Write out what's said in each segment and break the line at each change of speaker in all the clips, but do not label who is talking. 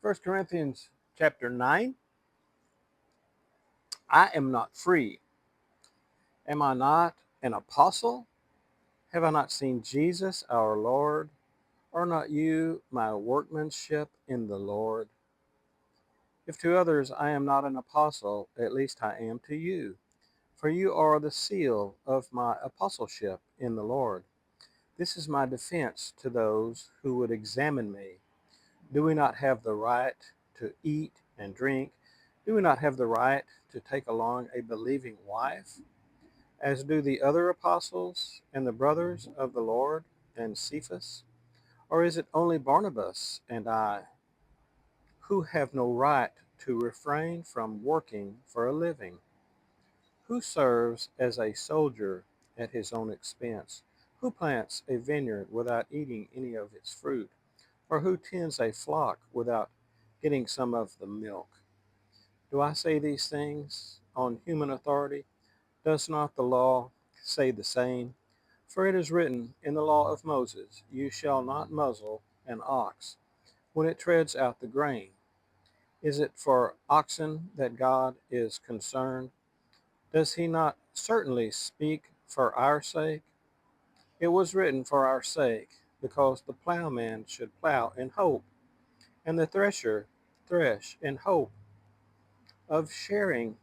First Corinthians chapter 9. I am not free. Am I not an apostle? Have I not seen Jesus our Lord? Are not you my workmanship in the Lord? If to others I am not an apostle, at least I am to you. For you are the seal of my apostleship in the Lord. This is my defense to those who would examine me. Do we not have the right to eat and drink? Do we not have the right to take along a believing wife, as do the other apostles and the brothers of the Lord and Cephas? Or is it only Barnabas and I who have no right to refrain from working for a living? Who serves as a soldier at his own expense? Who plants a vineyard without eating any of its fruit? Or who tends a flock without getting some of the milk? Do I say these things on human authority? Does not the law say the same? For it is written in the law of Moses, you shall not muzzle an ox when it treads out the grain. Is it for oxen that God is concerned? Does he not certainly speak for our sake? It was written for our sake, because the plowman should plow in hope, and the thresher thresh in hope of sharing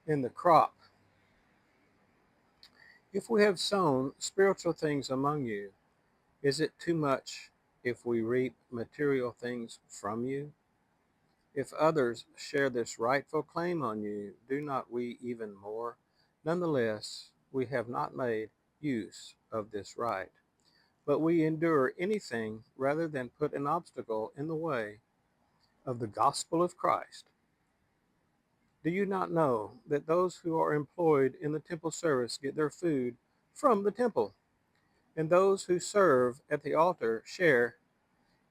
in the crop. If we have sown spiritual things among you, is it too much if we reap material things from you? If others share this rightful claim on you, do not we even more? Nonetheless, we have not made use of this right, but we endure anything rather than put an obstacle in the way of the gospel of Christ. Do you not know that those who are employed in the temple service get their food from the temple, and those who serve at the altar share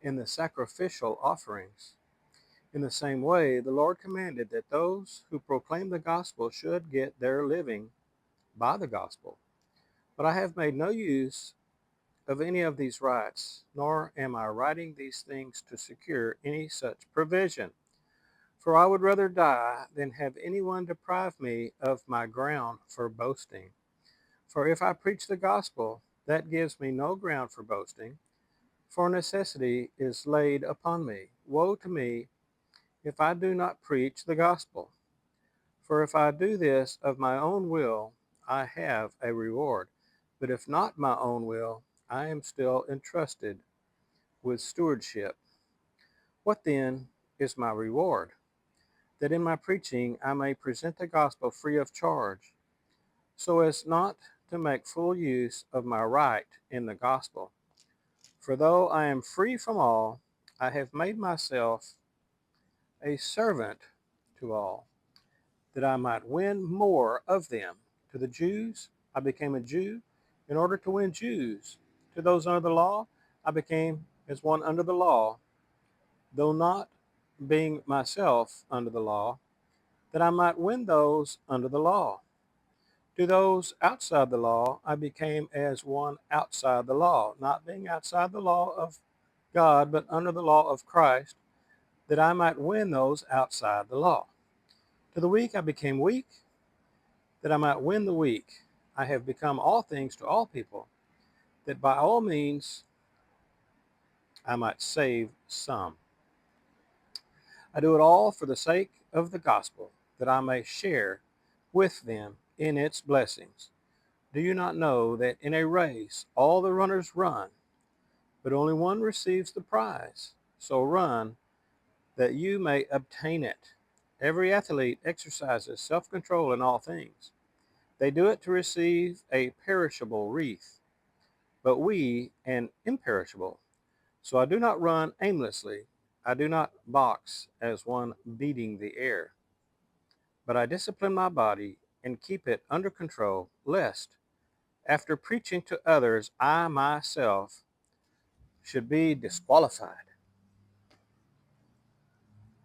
in the sacrificial offerings? In the same way, the Lord commanded that those who proclaim the gospel should get their living by the gospel. But I have made no use of any of these rights, nor am I writing these things to secure any such provision. For I would rather die than have anyone deprive me of my ground for boasting. For if I preach the gospel, that gives me no ground for boasting, for necessity is laid upon me. Woe to me if I do not preach the gospel. For if I do this of my own will, I have a reward. But if not my own will, I am still entrusted with stewardship. What then is my reward? That in my preaching I may present the gospel free of charge, so as not to make full use of my right in the gospel. For though I am free from all, I have made myself a servant to all, that I might win more of them. To the Jews, I became a Jew in order to win Jews. To those under the law, I became as one under the law, though not being myself under the law, that I might win those under the law. To those outside the law, I became as one outside the law, not being outside the law of God, but under the law of Christ, that I might win those outside the law. To the weak, I became weak, that I might win the weak. I have become all things to all people, that by all means I might save some. I do it all for the sake of the gospel, that I may share with them in its blessings. Do you not know that in a race all the runners run, but only one receives the prize? So run that you may obtain it. Every athlete exercises self-control in all things. They do it to receive a perishable wreath, but we an imperishable. So I do not run aimlessly. I do not box as one beating the air, but I discipline my body and keep it under control, lest, after preaching to others, I myself should be disqualified.